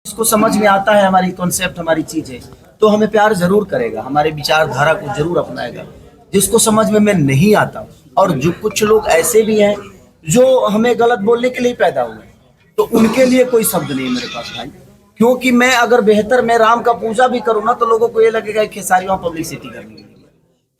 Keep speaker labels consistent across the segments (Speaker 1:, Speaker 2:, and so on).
Speaker 1: इसको समझ में आता है हमारी कॉन्सेप्ट, हमारी चीजें, तो हमें प्यार जरूर करेगा, हमारे विचारधारा को जरूर अपनाएगा। जिसको समझ में नहीं आता, और जो कुछ लोग ऐसे भी हैं जो हमें गलत बोलने के लिए पैदा हुए, तो उनके लिए कोई शब्द नहीं मेरे पास भाई। क्योंकि मैं अगर बेहतर मैं राम का पूजा भी करूँ ना, तो लोगों को ये लगेगा कि खेसारी वहां पब्लिसिटी करने के लिए।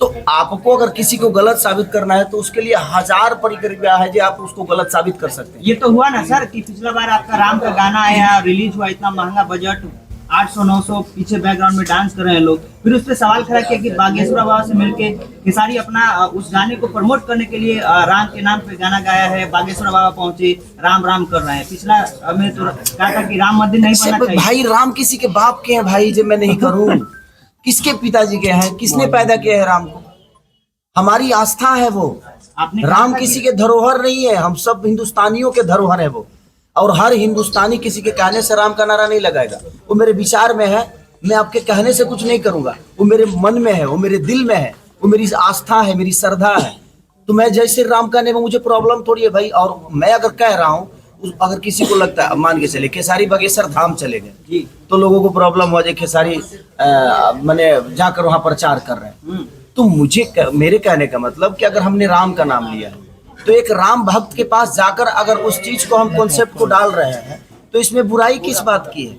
Speaker 1: तो आपको अगर किसी को गलत साबित करना है तो उसके लिए हजार प्रक्रिया है जो आप उसको गलत साबित कर सकते हैं।
Speaker 2: ये तो हुआ ना सर कि पिछला बार आपका राम का गाना आया, रिलीज हुआ, इतना महंगा बजट, 800-900 पीछे बैकग्राउंड में डांस कर रहे हैं लोग, फिर उस पर सवाल खड़ा किया कि बागेश्वर बाबा से मिलके खेसारी अपना उस गाने को प्रमोट करने के लिए राम के नाम पे गाना गाया है, बागेश्वर बाबा पहुंचे, राम राम कर रहे हैं। पिछला में तो कहा था कि राम मंदिर नहीं बनना चाहिए।
Speaker 1: भाई राम किसी के बाप के हैं भाई, जो मैं नहीं करूं। किसके पिताजी के हैं? किसने पैदा किया है राम को? हमारी आस्था है वो। राम किसी के धरोहर नहीं है, हम सब हिंदुस्तानियों के धरोहर है वो। और हर हिंदुस्तानी किसी के कहने से राम का नारा नहीं लगाएगा। वो मेरे विचार में है, मैं आपके कहने से कुछ नहीं करूंगा। वो मेरे मन में है, वो मेरे दिल में है, वो मेरी आस्था है, मेरी श्रद्धा है। तो मैं जय श्री राम कहने में मुझे प्रॉब्लम थोड़ी है भाई। और मैं अगर कह रहा हूँ, अगर किसी को लगता है, मान के चले खेसारी बागेश्वर धाम चले गए तो लोगों को प्रॉब्लम हो जाए, खेसारी मैंने जाकर वहां प्रचार कर रहे हैं। तो मेरे कहने का मतलब कि अगर हमने राम का नाम लिया है, तो एक राम भक्त के पास जाकर अगर उस चीज को हम कॉन्सेप्ट को डाल रहे हैं, तो इसमें बुराई किस बात की है?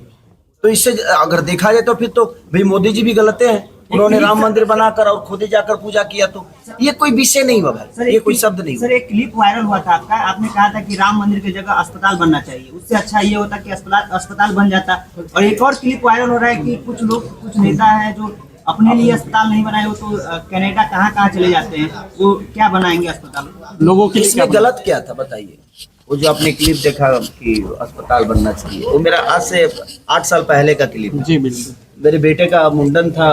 Speaker 1: तो इससे अगर देखा जाए तो फिर तो भाई मोदी जी भी गलत हैं, उन्होंने राम मंदिर बनाकर और खुद ही जाकर पूजा किया। तो ये कोई विषय नहीं हुआ भाई, ये कोई शब्द नहीं।
Speaker 2: सर एक क्लिप वायरल हुआ था आपका, आपने कहा था कि राम मंदिर की जगह अस्पताल बनना चाहिए, उससे अच्छा ये होता कि अस्पताल बन जाता। और एक और क्लिप वायरल हो रहा है कि कुछ लोग, कुछ नेता है जो अपने लिए अस्पताल नहीं बनाए हो, तो कनाडा कहाँ कहाँ चले जाते हैं, वो क्या बनाएंगे अस्पताल लोगों के लिए?
Speaker 1: इसमें गलत क्या था बताइए? वो जो आपने क्लिप देखा कि अस्पताल बनना चाहिए, वो मेरा आज से 8 साल पहले का क्लिप है।
Speaker 3: जी बिल्कुल।
Speaker 1: मेरे बेटे का मुंडन था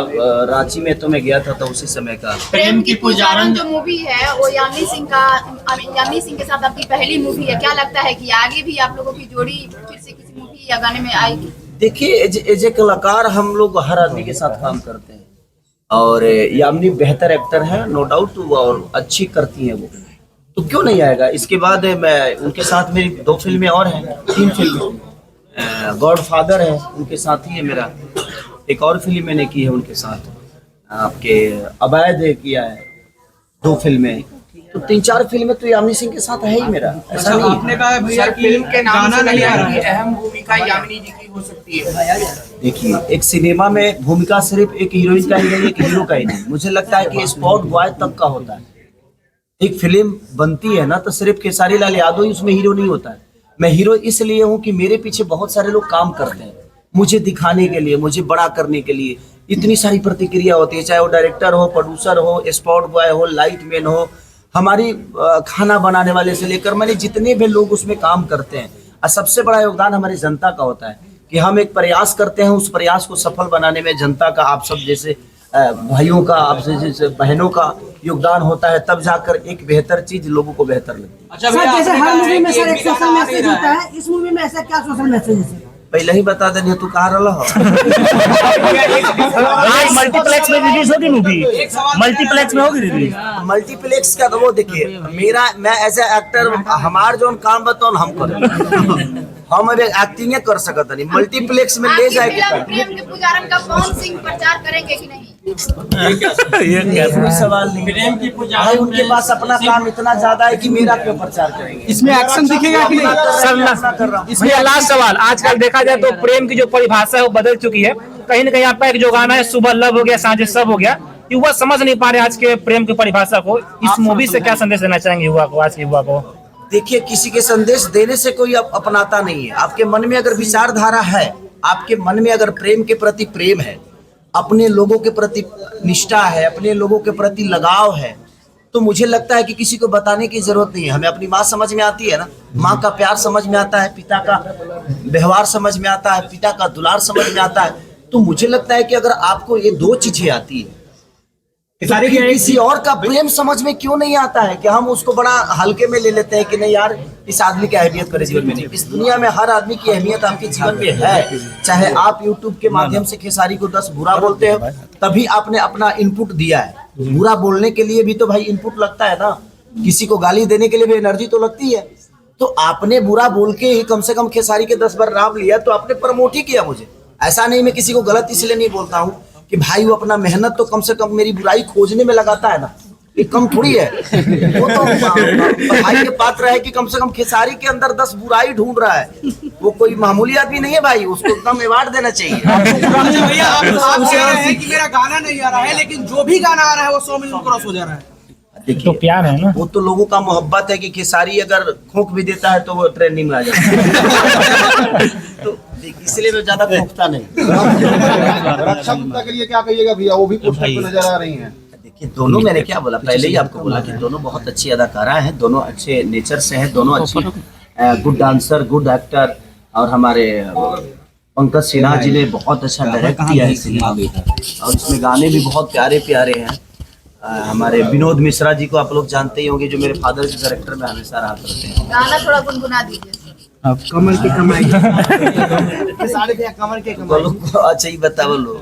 Speaker 1: रांची में, तो मैं गया था, तो उसी समय का।
Speaker 4: प्रेम की पुजारन जो मूवी है वो यामी सिंह के साथ आपकी पहली मूवी है। क्या लगता है कि आगे भी आप लोगों की जोड़ी फिर से किसी मूवी या गाने में आएगी?
Speaker 1: देखिए, एज ए कलाकार हम लोग हर आदमी के साथ काम करते हैं, और यामिनी बेहतर एक्टर है नो डाउट, और अच्छी करती है वो, तो क्यों नहीं आएगा। इसके बाद मैं उनके साथ मेरी 2 फिल्में और हैं, 3 फिल्में। गॉड फादर है उनके साथ ही है मेरा, एक और फिल्म मैंने की है उनके साथ, आपके अवैध किया है 2 फिल्में, तो 3-4 फिल्में तो यामिनी सिंह के साथ है ही मेरा। ऐसा नहीं
Speaker 3: आपने कहा भैया कि
Speaker 5: फिल्म के नाम से
Speaker 3: नहीं आ रहा है,
Speaker 5: अहम भूमिका यामिनी जी की हो सकती है।
Speaker 1: देखिए, एक सिनेमा में भूमिका सिर्फ एक हीरोइन का ही नहीं, एक हीरो का ही नहीं। मुझे लगता है कि स्पॉट बॉय तक का होता है। एक फिल्म बनती है ना, तो सिर्फ खेसारी लाल यादव ही उसमें हीरो नहीं होता है। मैं हीरो इसलिए हूँ कि मेरे पीछे बहुत सारे लोग काम करते हैं, मुझे दिखाने के लिए, मुझे बड़ा करने के लिए। इतनी सारी प्रतिक्रिया होती है, चाहे वो डायरेक्टर हो, प्रोड्यूसर हो, स्पॉट बॉय हो, लाइट मैन हो, हमारी खाना बनाने वाले से लेकर मैंने जितने भी लोग उसमें काम करते हैं। और सबसे बड़ा योगदान हमारी जनता का होता है कि हम एक प्रयास करते हैं, उस प्रयास को सफल बनाने में जनता का, आप सब जैसे भाइयों का, आप जैसे बहनों का योगदान होता है, तब जाकर एक बेहतर चीज लोगों को बेहतर लगती है।
Speaker 3: अच्छा
Speaker 6: सर,
Speaker 3: भैया,
Speaker 6: जैसे
Speaker 3: आपने
Speaker 6: हर
Speaker 3: कहा
Speaker 6: मूवी
Speaker 3: है
Speaker 6: में
Speaker 3: कि
Speaker 6: सर एक
Speaker 3: एक
Speaker 6: सोशल
Speaker 3: गाना आ
Speaker 6: मैसेज
Speaker 3: रहा
Speaker 6: होता है, इस मूवी में ऐसा क्या सोशल मैसेज है?
Speaker 1: पहले ही बता देने, तू कहा रहा हो।
Speaker 7: आज मल्टीप्लेक्स में रिलीज होगी मूवी, मल्टीप्लेक्स में होगी रिलीज।
Speaker 1: मल्टीप्लेक्स का तो वो देखिए, मैं एज ए एक्टर हमार जो काम बताओ हम करें, हम अभी एक्टिंग कर सकते नहीं, मल्टीप्लेक्स में ले जाएंगे।
Speaker 4: प्रेम के पुजारन का पवन सिंह प्रचार करेंगे कि नहीं?
Speaker 1: ये कोई सवाल नहीं।
Speaker 3: प्रेम की पुजारन
Speaker 1: भाई उनके पास अपना काम इतना ज्यादा है कि मेरा क्यों प्रचार करेंगे?
Speaker 3: इसमें एक्शन दिखेगा कि नहीं?
Speaker 7: इसमें लास्ट सवाल, आजकल देखा जाए तो प्रेम की जो परिभाषा है वो बदल चुकी है। कहीं ना कहीं आपका एक जो गाना है सुबह लव हो गया, सांझे सब हो गया, युवा समझ नहीं पा रहे आज के प्रेम की परिभाषा को। इस मूवी से क्या संदेश देना चाहेंगे युवा को, आज के युवा को?
Speaker 1: देखिए, किसी के संदेश देने से कोई अपनाता नहीं है। आपके मन में अगर विचारधारा है, आपके मन में अगर प्रेम के प्रति प्रेम है, अपने लोगों के प्रति निष्ठा है, अपने लोगों के प्रति लगाव है, तो मुझे लगता है कि किसी को बताने की जरूरत नहीं है। हमें अपनी माँ समझ में आती है ना, माँ का प्यार समझ में आता है, पिता का व्यवहार समझ में आता है, पिता का दुलार समझ में आता है। तो मुझे लगता है कि अगर आपको ये 2 चीजें आती है, तो किसी और का प्रेम समझ में क्यों नहीं आता है कि हम उसको बड़ा हल्के में ले लेते हैं कि नहीं यार, इस आदमी की अहमियत करे जीवन में नहीं। इस दुनिया में हर आदमी की अहमियत आपके जीवन में है। चाहे आप यूट्यूब के माध्यम से खेसारी को 10 बुरा बोलते हो, तभी आपने अपना इनपुट दिया है। बुरा बोलने के लिए भी तो भाई इनपुट लगता है ना, किसी को गाली देने के लिए भी एनर्जी तो लगती है। तो आपने बुरा बोल के ही कम से कम खेसारी के 10 बार नाम लिया, तो आपने प्रमोट ही किया मुझे। ऐसा नहीं, मैं किसी को गलत इसलिए नहीं बोलता हूँ कि भाई वो अपना मेहनत तो कम से कम मेरी बुराई खोजने में लगाता है ना, ये कम थोड़ी है। वो तो भाई के पात्र है कि कम से कम खेसारी के अंदर 10 बुराई ढूंढ रहा है, वो कोई मामूली आदमी नहीं है भाई, उसको एकदम अवार्ड देना चाहिए।
Speaker 3: भैया आप कह रहे हैं कि मेरा गाना नहीं आ रहा है, लेकिन जो भी गाना आ रहा है वो 100 मिलियन क्रॉस हो जा रहा है।
Speaker 7: तो प्यार है ना,
Speaker 1: वो तो लोगों का मोहब्बत है कि खेसारी अगर खोंक भी देता है तो वो ट्रेंडिंग में आ जाता है। तो इसलिए मैं ज्यादा खोंकता नहीं।
Speaker 8: रक्षा गुप्ता के लिए क्या कहिएगा भैया, वो भी पोस्टर पे नजर आ रही हैं।
Speaker 1: देखिए दोनों, मैंने क्या बोला पहले ही आपको बोला कि दोनों बहुत अच्छी अदाकारा हैं, दोनों अच्छे नेचर से हैं, दोनों अच्छी गुड डांसर, गुड एक्टर। और हमारे पंकज सिन्हा जी ने बहुत अच्छा डायरेक्ट किया है सिनेमा भी, और इसमें गाने भी बहुत प्यारे प्यारे हैं। हमारे विनोद मिश्रा जी को आप लोग जानते ही होंगे, जो मेरे फादर के कैरेक्टर में हमेशा रहा करते हैं।
Speaker 4: गाना थोड़ा गुनगुना दीजिए।
Speaker 3: अब कमल की कमाई
Speaker 2: साढ़े भैया कमर के
Speaker 1: बोलो अच्छा ही बता, बोलो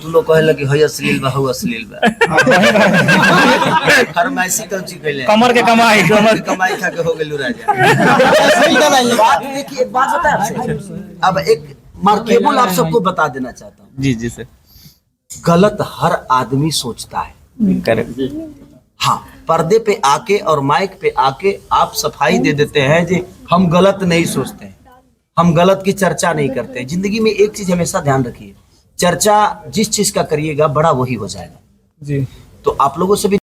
Speaker 1: तू लोग कहे लगे हो अश्लील बा, हो अश्लील बा। फरमाइशी कौची कहले,
Speaker 7: कमर के कमाई,
Speaker 1: कमर के कमाई खा के हो गेलू राजा। बात देखिए, एक बात बता आपसे, अब एक मार्केबल आप सबको बता देना चाहता हूँ।
Speaker 7: जी जी सर।
Speaker 1: गलत हर आदमी सोचता है,
Speaker 7: करेक्ट।
Speaker 1: हाँ, पर्दे पे आके और माइक पे आके आप सफाई दे देते हैं जी हम गलत नहीं सोचते हैं, हम गलत की चर्चा नहीं करते। जिंदगी में एक चीज हमेशा ध्यान रखिए, चर्चा जिस चीज का करिएगा बड़ा वही हो जाएगा।
Speaker 7: जी।
Speaker 1: तो आप लोगों से भी